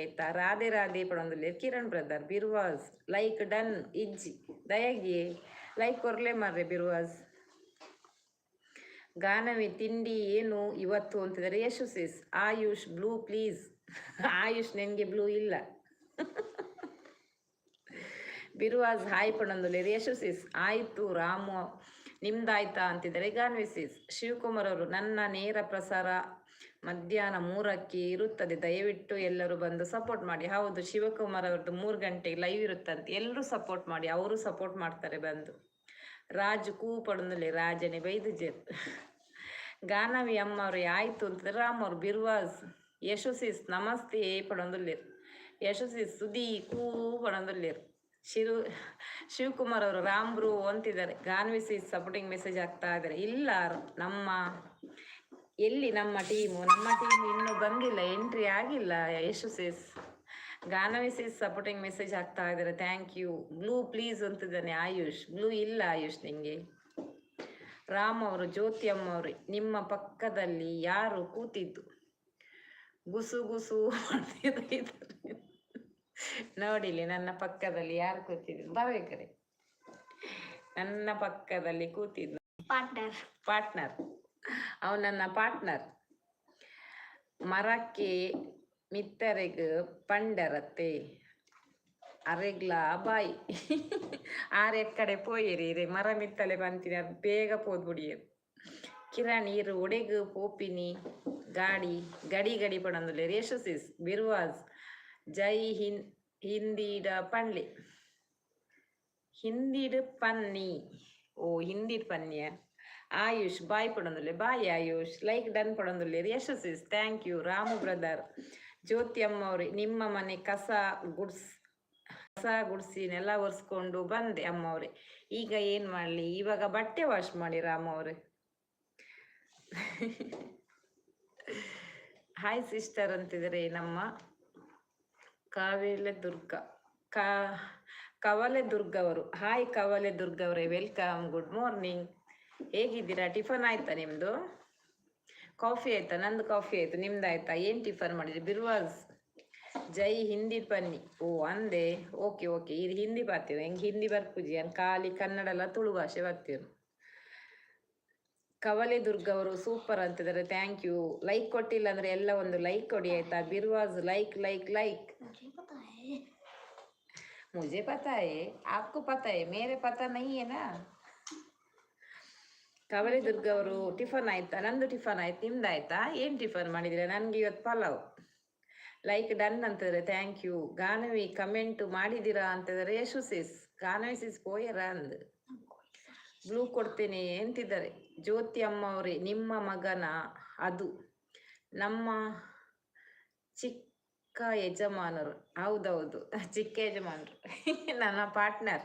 ಆಯ್ತಾ. ರಾಧೆ ರಾಧೆ ಪಡೊಂದುಲ್ಲೆ ಕಿರಣ್ ಬ್ರದರ್ ಬಿರ್ವಾಸ್ ಲೈಕ್ ಡನ್ ಇಜ್ಜಿ ದಯಗೆ ಲೈಕ್ ಕೊರ್ಲೆ ಮಾರ್ರೆ ಬಿರ್ವಾಸ್. ಗಾನವಿ ತಿಂಡಿ ಏನು ಇವತ್ತು ಅಂತಿದ್ದಾರೆ ಯಶಸ್ಸಿಸ್. Ayush blue please. ಆಯುಷ್ ನಿನ್ಗೆ ಬ್ಲೂ ಇಲ್ಲ. ಬಿರುವಾಜ್ ಹಾಯ್ ಪಡೊಂದುಲ್ಲೆ ಯಶಸ್ಸಿಸ್. ಆಯ್ತು ರಾಮು ನಿಮ್ದಾಯ್ತಾ ಅಂತಿದ್ದಾರೆ ಗಾನ್ವಿಸಿಸ್. ಶಿವಕುಮಾರ್ ಅವರು ನನ್ನ ನೇರ ಪ್ರಸಾರ ಮಧ್ಯಾಹ್ನ 3ಕ್ಕೆ ಇರುತ್ತದೆ, ದಯವಿಟ್ಟು ಎಲ್ಲರೂ ಬಂದು ಸಪೋರ್ಟ್ ಮಾಡಿ. ಹೌದು, ಶಿವಕುಮಾರ್ ಅವ್ರದ್ದು 3 ಗಂಟೆಗೆ ಲೈವ್ ಇರುತ್ತಂತೆ, ಎಲ್ಲರೂ ಸಪೋರ್ಟ್ ಮಾಡಿ, ಅವರು ಸಪೋರ್ಟ್ ಮಾಡ್ತಾರೆ ಬಂದು. ರಾಜು ಕೂ ಪಡೊಂದುಲ್ಲೆ ರಾಜನೇ ಬೈದು ಜೇರ್. ಗಾನವಿ ಅಮ್ಮ ಅವ್ರು ಆಯ್ತು ಅಂತಂದ್ರೆ ರಾಮ್ ಅವ್ರು ಬಿರ್ವಾಸ್ ಯಶಸ್ಸಿಸ್ ನಮಸ್ತೆ ಪಡೊಂದುಲ್ಲೇರು ಯಶಸ್ಸಿಸ್ ಸುದಿ ಕೂ ಪಡೊಂದುಲ್ಲೇರು. ಶಿವಕುಮಾರ್ ಅವರು ರಾಮ್ರು ಅಂತಿದ್ದಾರೆ. ಗಾನ್ವಿಸಿ ಸಪೋರ್ಟಿಂಗ್ ಮೆಸೇಜ್ ಆಗ್ತಾ ಇದ್ದಾರೆ. ಇಲ್ಲ ನಮ್ಮ ಎಲ್ಲಿ ನಮ್ಮ ಟೀಮು ಇನ್ನೂ ಬಂದಿಲ್ಲ, ಎಂಟ್ರಿ ಆಗಿಲ್ಲ ಯಶಸ್ಸಿಸ್. ಗಾನವಿಸಿಸ್ ಸಪೋರ್ಟಿಂಗ್ ಮೆಸೇಜ್ ಆಗ್ತಾ ಇದ್ದಾರೆ. Thank you. ಬ್ಲೂ ಪ್ಲೀಸ್ ಅಂತಿದ್ದಾನೆ ಆಯುಷ್. ಬ್ಲೂ ಇಲ್ಲ ಆಯುಷ್ ನಿಂಗೆ. ರಾಮ್ ಅವರು ಜ್ಯೋತಿ ಅಮ್ಮ ಅವರು ನಿಮ್ಮ ಪಕ್ಕದಲ್ಲಿ ಯಾರು ಕೂತಿದ್ದು ಗುಸು ಗುಸು ಮಾಡ್ತಿದ್ದಾರೆ ನೋಡಿಲಿ ನನ್ನ ಪಕ್ಕದಲ್ಲಿ ಯಾರು ಕೂತಿದ್ರು ಬರ್ಬೇಕಾರೆ. ನನ್ನ ಪಕ್ಕದಲ್ಲಿ ಕೂತಿದ್ದು ಪಾರ್ಟ್ನರ್ ಅವ್ ನನ್ನ ಪಾರ್ಟ್ನರ್. ಮರಕ್ಕೆ ಮಿತ್ತರೆಗ್ ಪಂಡರತ್ತೆ ಅರೆಗ್ಲಾ ಬಾಯಿ ಆರೆಕ್ಕಡೆ ಪೋಯಿರಿ ಮರ ಮಿತ್ತಲೆ ಬಂತೀನಿ ಅದು ಬೇಗ ಪೋದ್ಬಿಡಿಯರು. ಕಿರಣ್ ಇರು ಒಡೆಗು ಪೋಪಿನಿ ಗಾಡಿ ಗಡಿ ಗಡಿ ಪಡಂದುಲ್ಲೆ ಯಶಸ್ಸಿಸ್. ಬಿರ್ವಾಸ್ ಜೈ ಹಿಂದಿಡ ಪನ್ಲಿ ಹಿಂದಿಡು ಪನ್ನಿ. ಓ ಹಿಂದಿಡ್ ಪನ್ನಿಯ. ಆಯುಷ್ ಬಾಯ್ ಪಡೊಂದುಲ್ಲೆ ಬಾಯ್ ಆಯುಷ್. ಲೈಕ್ ಡನ್ ಪಡೊಂದುಲ್ಲೆ ಯಶಸ್ಸಿಸ್. Thank you. Ramu brother. Jyothi ಅಮ್ಮ ಅವ್ರೆ ನಿಮ್ಮ ಮನೆ ಕಸ ಗುಡ್ಸಿ ನೆಲ ಒರೆಸ್ಕೊಂಡು ಬಂದೆ ಅಮ್ಮ ಅವ್ರೆ. ಈಗ ಏನ್ ಮಾಡ್ಲಿ, ಇವಾಗ ಬಟ್ಟೆ ವಾಶ್ ಮಾಡಿ ರಾಮ ಅವ್ರೆ. ಹಾಯ್ ಸಿಸ್ಟರ್ ಅಂತಿದ್ದಾರೆ ನಮ್ಮ ಕವಲೆ ದುರ್ಗ ಅವರು. ಹಾಯ್ ಕವಲೆ ದುರ್ಗ ಅವರೇ, ವೆಲ್ಕಮ್, ಗುಡ್ ಮಾರ್ನಿಂಗ್. ಹೇಗಿದ್ದೀರಾ? ಟಿಫನ್ ಆಯ್ತಾ ನಿಮ್ದು? ಕಾಫಿ ಆಯ್ತಾ? ನಂದು ಕಾಫಿ ಆಯ್ತು, ನಿಮ್ದಾಯ್ತಾ? ಏನ್ ಟಿಫನ್ ಮಾಡಿದ್ರಿ? ಬಿರ್ವಾಸ್ ಜೈ ಹಿಂದಿ ಪನ್ನಿ. ಓ ಅಂದೆ, ಓಕೆ ಓಕೆ. ಇದು ಹಿಂದಿ ಬರ್ತೀವಿ, ಹೆಂಗೆ ಹಿಂದಿ ಬರ್ಪೂಜಿ ಅನ್ ಖಾಲಿ ಕನ್ನಡ ಎಲ್ಲ ತುಳು ಭಾಷೆ ಬರ್ತೀವಿ. ಕವಲೆ ದುರ್ಗ ಅವರು ಸೂಪರ್ ಅಂತಿದ್ದಾರೆ. Thank you. ಲೈಕ್ ಕೊಟ್ಟಿಲ್ಲ ಅಂದ್ರೆ ಎಲ್ಲ ಒಂದು ಲೈಕ್ ಕೊಡಿ ಆಯ್ತಾ. ಬಿರ್ವಾಸ್ ಲೈಕ್ ಲೈಕ್ ಲೈಕ್. मुझे पता है, आपको पता है, मेरे पता नहीं है ना. ಕವಲೆ ದುರ್ಗ ಅವರು ಟಿಫನ್ ಆಯ್ತಾ? ನಂದು ಟಿಫನ್ ಆಯ್ತು, ನಿಮ್ದಾಯ್ತಾ? ಏನ್ ಟಿಫನ್ ಮಾಡಿದ್ರೆ? ನನ್ಗೆ ಇವತ್ತು ಪಲಾವ್. ಲೈಕ್ ಡನ್ ಅಂತಿದ್ರೆ ಥ್ಯಾಂಕ್ ಯು. ಗಾನವಿ ಕಮೆಂಟ್ ಮಾಡಿದ್ದೀರಾ ಅಂತಿದ್ದಾರೆ ಯಶಸ್ಸಿಸ್. ಗಾನವಿಸಿಸ್ ಪೋಯರ ಅಂದ್ ಬ್ಲೂ ಕೊಡ್ತೇನೆ ಅಂತಿದ್ದಾರೆ. ಜ್ಯೋತಿ ಅಮ್ಮ ಅವರೇ ನಿಮ್ಮ ಮಗನ ಅದು ನಮ್ಮ ಚಿಕ್ಕ ಯಜಮಾನರು. ಹೌದೌದು, ಚಿಕ್ಕ ಯಜಮಾನರು. ನನ್ನ ಪಾರ್ಟ್ನರ್.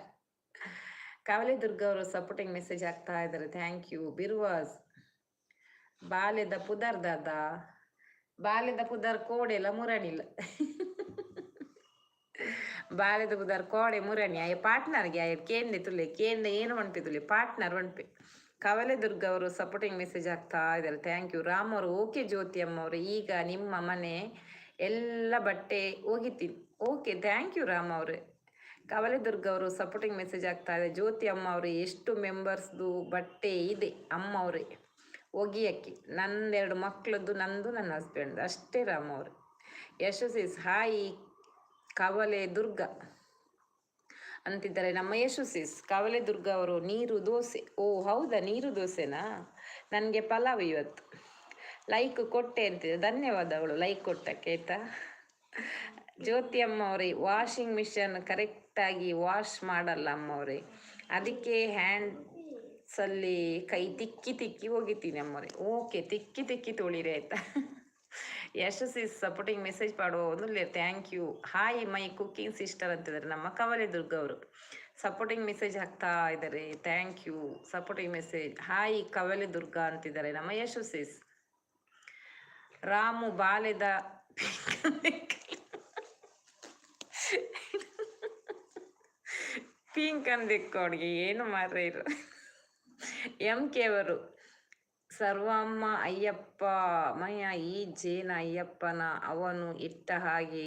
ಕವಲೆ ದುರ್ಗ ಅವರು ಸಪೋರ್ಟಿಂಗ್ ಮೆಸೇಜ್ ಆಗ್ತಾ ಇದ್ದಾರೆ. Thank you. ಬಿರ್ವಾಸ್ ಬಾಲ್ಯದ ಪುದರ್ ದಾದ ಬಾಲ್ಯದ ಪುದರ್ ಕೋಡೆಲ್ಲ ಮುರಣಿಲ್ಲ. ಬಾಲ್ಯದ ಪುದರ್ ಕೋಡೆ ಮುರಣಿ ಆಯ ಪಾರ್ಟ್ನರ್ಗೆ ಆಯ ಕೇಂದೆ ತುಲೆ ಕೇಂದೆ ಏನು ಒಣಪೆ ತುಲೆ ಪಾರ್ಟ್ನರ್ ಒಣಪೆ. ಕವಲೆ ದುರ್ಗ ಅವರು ಸಪೋರ್ಟಿಂಗ್ ಮೆಸೇಜ್ ಆಗ್ತಾ ಇದ್ದಾರೆ. Thank you. ರಾಮ್ ಅವರು ಓಕೆ. ಜ್ಯೋತಿ ಅಮ್ಮ ಅವರು ಈಗ ನಿಮ್ಮ ಮನೆ ಎಲ್ಲ ಬಟ್ಟೆ ಒಗಿತೀನಿ. ಓಕೆ, ಥ್ಯಾಂಕ್ ಯು ರಾಮ್ ಅವರೇ. ಕವಲೆ ದುರ್ಗ ಅವರು ಸಪೋರ್ಟಿಂಗ್ ಮೆಸೇಜ್ ಆಗ್ತಾ ಇದೆ. ಜ್ಯೋತಿ ಅಮ್ಮ ಅವರು ಎಷ್ಟು ಮೆಂಬರ್ಸ್ದು ಬಟ್ಟೆ ಇದೆ ಅಮ್ಮ ಅವರೇ ಒಗಿಯಕ್ಕೆ? ನಂದೆರಡು ಮಕ್ಕಳದ್ದು, ನಂದು ನನ್ನ ಹಸ್ಬೆಂಡ್ ಅಷ್ಟೇ ರಾಮ್ ಅವರು. ಯಶಸ್ಸಿಸ್ ಹಾಯ್ ಕವಲೆ ದುರ್ಗ ಅಂತಿದ್ದಾರೆ ನಮ್ಮ ಯಶಸ್ಸಿಸ್. ಕವಲೆ ದುರ್ಗ ಅವರು ನೀರು ದೋಸೆ. ಓ ಹೌದಾ, ನೀರು ದೋಸೆನಾ? ನನಗೆ ಪಲಾವ್ ಇವತ್ತು. ಲೈಕ್ ಕೊಟ್ಟೆ ಅಂತಿದೆ, ಧನ್ಯವಾದಗಳು ಲೈಕ್ ಕೊಟ್ಟಕ್ಕೆ ಆಯ್ತಾ. ಜ್ಯೋತಿ ಅಮ್ಮ ಅವರೇ ವಾಷಿಂಗ್ ಮಿಷನ್ ಕರೆಕ್ಟಾಗಿ ವಾಶ್ ಮಾಡಲ್ಲ ಅಮ್ಮ ಅವರೇ, ಅದಕ್ಕೆ ಹ್ಯಾಂಡ್ಸಲ್ಲಿ ಕೈ ತಿಕ್ಕಿ ತಿಕ್ಕಿ ಹೋಗಿತೀನಿ ಅಮ್ಮವ್ರೆ. ಓಕೆ, ತಿಕ್ಕಿ ತಿಕ್ಕಿ ತೊಳಿರಿ ಆಯ್ತಾ. ಯಶಸ್ಸಿಸ್ ಸಪೋರ್ಟಿಂಗ್ ಮೆಸೇಜ್ ಮಾಡುವ ಒಂದು thank you. Hi my cooking sister ಅಂತಿದ್ದಾರೆ ನಮ್ಮ ಕವಲೆ ದುರ್ಗ ಅವರು. ಸಪೋರ್ಟಿಂಗ್ ಮೆಸೇಜ್ ಹಾಕ್ತಾ ಇದ್ದಾರೆ. Thank you. Supporting message hi Kavale Durga ಅಂತಿದ್ದಾರೆ ನಮ್ಮ ಯಶಸ್ಸಿಸ್. ರಾಮು ಬಾಲ್ಯದ ಪಿಂಕ್ ಅಂದಿಕ್ಕೋಡ್ಗೆ ಏನು ಮಾರ್ರೆ ಇರು. ಎಂ ಕೆ ಅವರು ಸರ್ವಮ್ಮ ಅಯ್ಯಪ್ಪ ಮಯ ಈ ಜೇನ ಅಯ್ಯಪ್ಪನ ಅವನು ಇಟ್ಟ ಹಾಗೆ